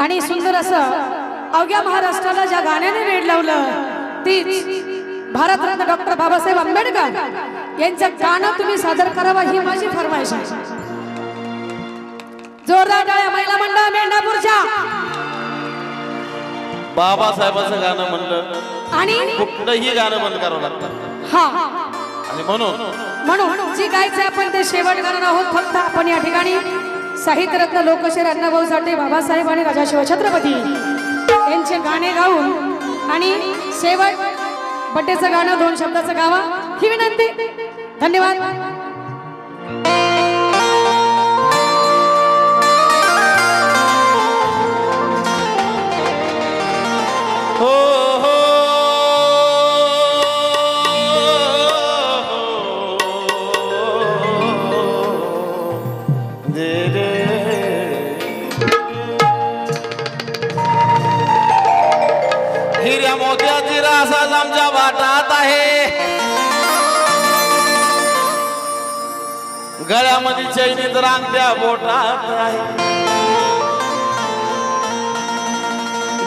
आणि सुंदर असं अवघ्या महाराष्ट्राला ज्या गाण्याने रेड लावलं तीच भारतरत्न डॉक्टर बाबासाहेब आंबेडकर यांचं गाणं तुम्ही सादर करावा ही माझी फरमाईश आहे। जोरदार टाळ्या महिला मंडळ मेंढापूरच्या। बाबासाहेबांचं गाणं म्हणलं आणि कुठलंही गाणं बंद करावं लागतं। हा आणि म्हणून जी गायचं आपण ते शेवट करणार आहोत। फक्त आपण या ठिकाणी साहित्यरत्न लोकशाहीर अण्णाभाऊ साठे बाबासाहेब आणि राजा शिवछत्रपती यांचे गाणे गाऊन आणि शेवट बड्डेचं गाणं 2 शब्दाचं गावा ही विनंती। धन्यवाद। हो हो दे रे हिऱ्या मोत्याची रास आज आमच्या वाटात आहे। गळ्यामध्ये चैनीत रांगत्या बोटात आहे।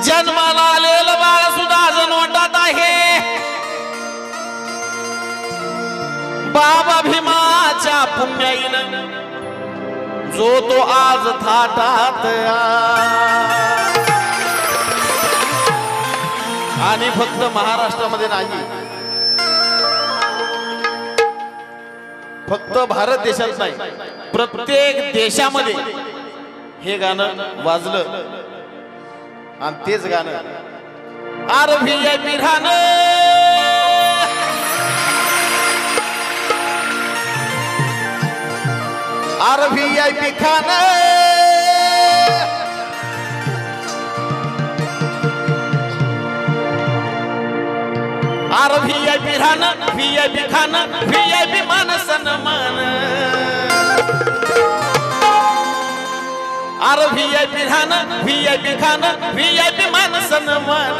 जन्माला आलेलं बाळ सुद्धा अजून वाटत आहे। बाबा भीमाच्या पुण्याईनं जो तो आज थाटात आणि फक्त महाराष्ट्रामध्ये नाही, फक्त भारत देशात नाही, प्रत्येक देशामध्ये हे गाणं वाजलं। आणि तेच गाणं आरव्हीआयपी राहणं आरव्हीआयपी खाणं आरव्हीआयपी राहणं व्हीआयपी खाणं व्हीआयपी मान सन्मान आरव्हीआयपी राहणं व्हीआयपी खाणं व्हीआयपी मान सन्मान।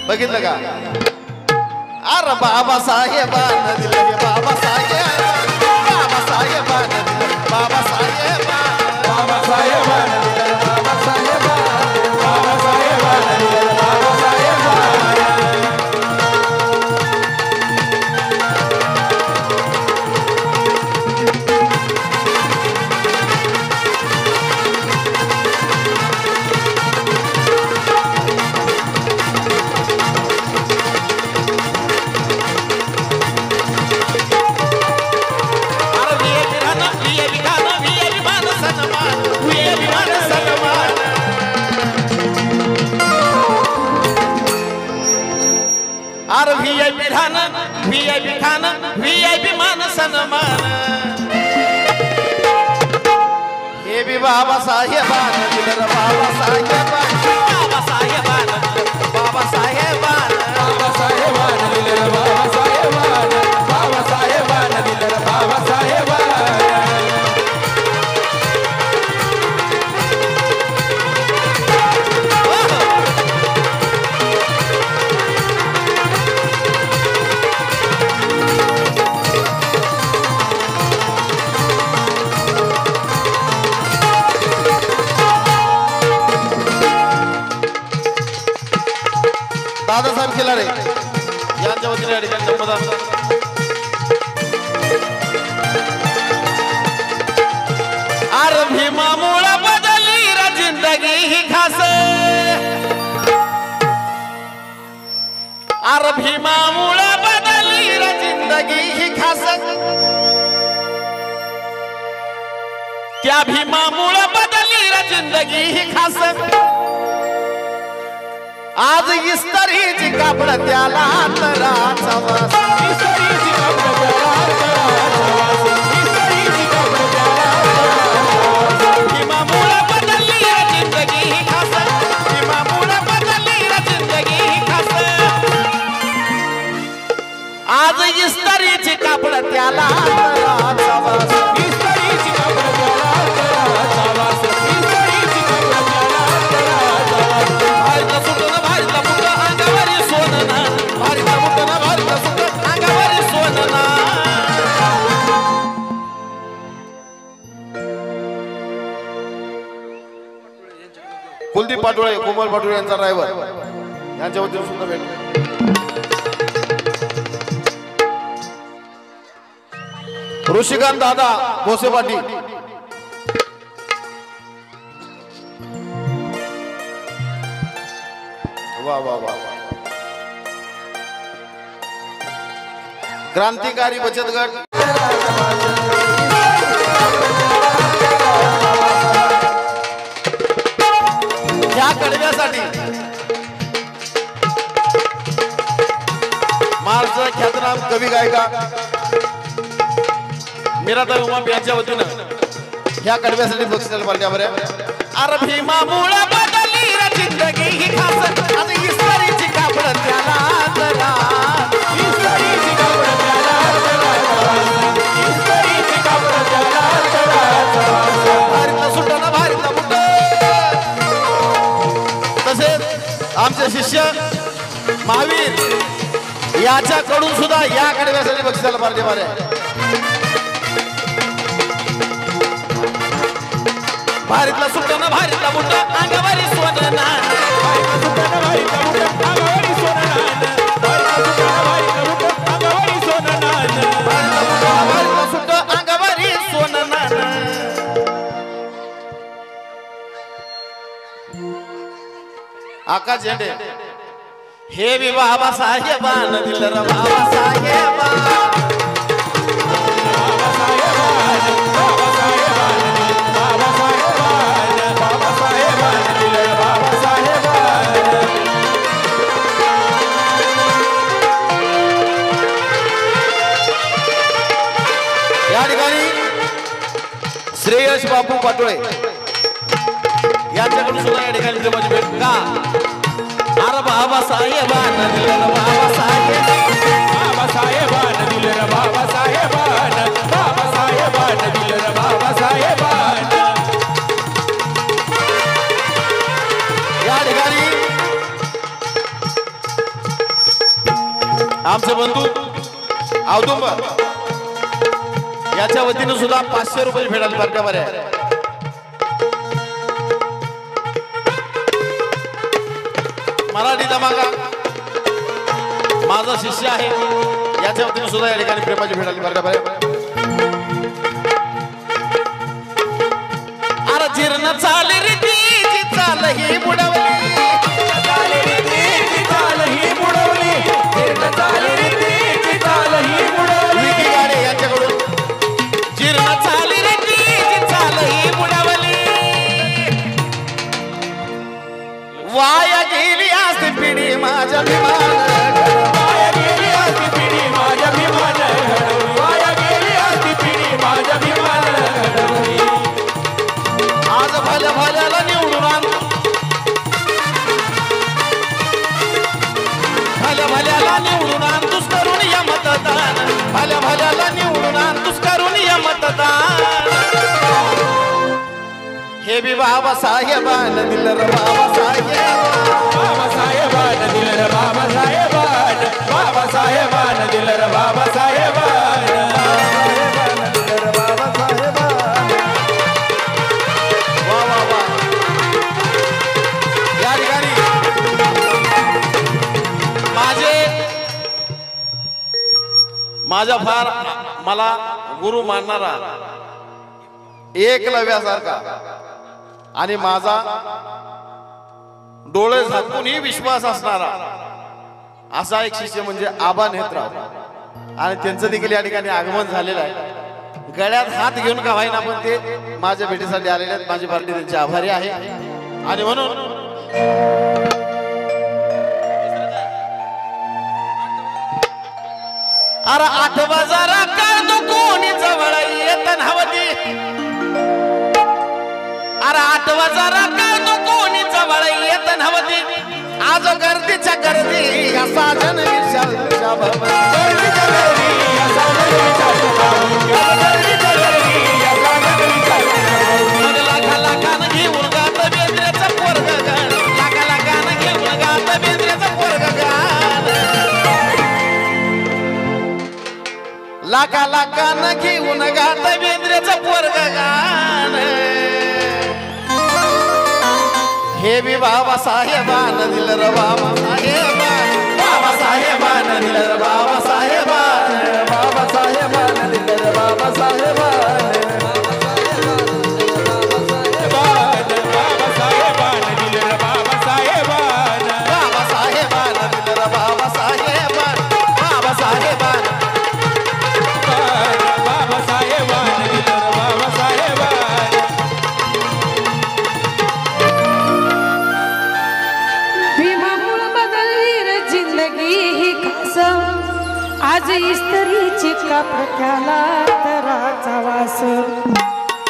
बघितलं का? अरे बाबासाहेबांना दिलं बाबासाहेबांना दिलं बाबासाहेबांना व्हीआयपी राहणं व्हीआयपी खाणं व्हीआयपी मान सन्मान। हे बी बाबासाहेबांना दिलं बाबासाहेबांना बाबासाहेबांना बाबासाहेबांना बाबासाहेबांना दिलं बाबासाहेबांना बाबासाहेबांना दिलं बाबासाहेबांना। दादासाहेब खिलारे यांच्या वतीने या ठिकाणी संबोधन। अरे भीमामुळे बदलली रे जिंदगी ही खास अरे भीमामुळे बदलली रे जिंदगी ही खास त्या भीमामुळे बदलली रे जिंदगी ही खास। आज इस्त्रीची कापड त्याला अंतराचा वास इस्त्रीची कापड त्याला अंतराचा वास इस्त्रीची कापड त्याला अंतराचा वास। भीमामुळे बदलली रे जिंदगी ही खास भीमामुळे बदलली रे जिंदगी ही खास। आज इस्त्रीची कापड त्याला अंतराचा वास इस्त्रीची कापड त्याला अंतराचा वास इस्त्रीची कापड त्याला अंतराचा वास। भारत सुटन भारत मुठ अंगावरी सोनना भारत मुठन भारत सुट अंगावरी सोनना। कुलदीप पाटोळे, कोमल पाटोळे यांचा ड्रायव्हर यांच्या वतीने सुद्धा भेट. ऋषिकांत दादा भोसे पाटील, वा वा वा. क्रांतिकारी बचत गट या कडव्यासाठी महाराष्ट्र ख्यातनाम कवी गायिका मीराताई उमाप यांच्या वतीनं ह्या कडव्यासाठी बक्षिसाला पार्ट्या बऱ्या. अरे भीमा मुळा बदली रे जिंदगी ही खास आज इस्तारीची कापड त्याला जरा इस्तारीची कापड त्याला जरा इस्तारीची कापड त्याला जरा भारत सुटना भारत मुठ. तसेच आमचे शिष्य महावीर याच्याकडून सुद्धा या कडव्यासाठी बक्षिसाला पार्ट्या बऱ्या. भारतला सुटणं भारतला बुट अंगावरी सोनं नान भारतला सुटणं भारतला बुट अंगावरी सोनं नान भारतला सुट अंगावरी सोनं नान. आकाश झेंडे हे बी बाबा साहेबान दिलं रे बाबा साहेबा श्रेयस बापू पाटोळे यांच्याकडून सुद्धा या ठिकाणी माझी भेट का. अरे बाबा साहेबान दिलं बाबा साहेब बाबा साहेबान दिलं बाबा साहेबान बाबा साहेबान दिलं बाबा साहेबान. या ठिकाणी आमचे बंधू औदुंबर याच्या वतीने सुद्धा 500 रुपये भेटायला पार्ट्या बऱ्या. मराठी धमाका माझा शिष्य आहे याच्या वतीने सुद्धा या ठिकाणी प्रेमाची भेटायला पार्ट्या बऱ्या. अरे जीर्ण चाल रीतीची चाल ही बुडवली चाल रीतीची चाल ही बुडवली जीर्ण चाल रीतीची चाल ही बुडवली. गाणे यांच्याकडून जीर्ण चाल रीतीची चाल ही बुडवली वाया गेली असती पिढी माझ्या विमान वाया गेली असती पिढी माझ्या विमान वाया गेली असती पिढी माझ्या विमान. आज भल्या भल्याला निवडून आण भल्या भल्याला निवडून आण तुस करून या मतदान भल्या भल्याला निवडून आण तुस करून या मतदान. हे बी बाबा साहेबान दिलं रे बाबा साहेब बाबा साहेबान दिलं रे बाबा साहेबान बाबा साहेबान दिलं रे बाबा साहेबान दिलं रे बाबा साहेबान. वा वा वा. या ठिकाणी माझा फार मला गुरु मानणारा एकलव्यासारखा आणि माझा डोळे झाकूनही विश्वास असणारा असा एक शिष्य म्हणजे आबा नेत्राव आणि त्यांचं देखील या ठिकाणी आगमन झालेलं आहे. गळ्यात हात घेऊन का व्हायना पण ते माझ्या भेटीसाठी आलेले आहेत. माझी पार्टी त्यांचे आभारी आहे आणि म्हणून अरे आठवा जरा काढतो कोणी जवळ येत नव्हती अरे आठवा जरा काढतो कोणी जवळ येत नव्हती आज गर्दीच्या गर्दी असा जन विशाल लाखा लाखानं घेऊन गात बेंद्र्याचा पोरग गाण लाखा लाखानं घेऊन गात बेंद्र्याचा पोरग गाण लाखा लाखानं घेऊन गात बेंद्र्याचा पोरग गाण हे बी बाबासाहेबान दिलं र बाबासाहेबान बाबासाहेबान दिलं र बाबासाहेबान बाबासाहेबान दिलं र बाबासाहेबान बाबासाहेबान दिलं र बाबासाहेबान बाबासाहेबान दिलं र बाबासाहेबान बाबासाहेबान बाबासाहेबान दिलं र बाबासाहेबान भीमामुळे बदलली रे जिंदगी ही खास आज इस्त्रीची कापट्याला तराचा वास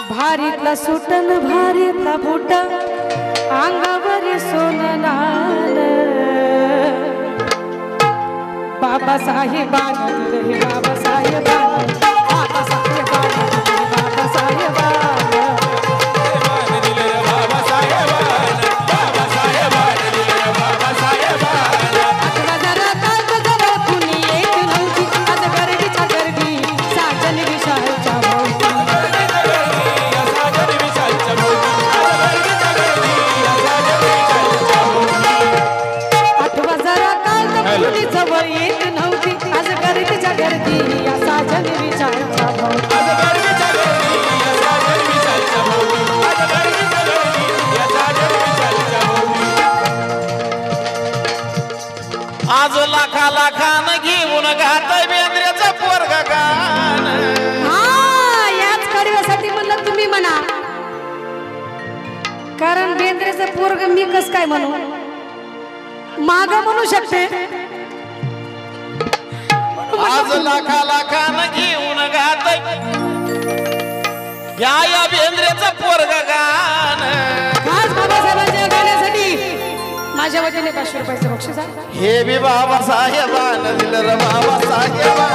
भारीतला सुटन भारीतला बुट अंगावर सोननान बाबासाहेबान दिलं हे बाबासाहेबान बाबासाहेबान दिलं हे बाबासाहेबान जवळ येत नव्हती आज गर्दीच्या गर्दी असा जन विचारचा भाऊ आज लाखा लाखान घेऊन घात बेंद्र्याचा पोरगा गाण हा याच कडव्यासाठी म्हणलं तुम्ही म्हणा कारण बेंद्रेचं पोरग मी कस काय म्हणू माग म्हणू शकते आज लाखा लाखान घेऊन घात या बेंद्र्याचा पोरगा गाण खास बाबासाहेबांच्या गाण्यासाठी माझ्या वतीने 500 रुपयाचं बक्षीस आहे हे बी बाबासाहेबान दिलं र बाबासाहेबान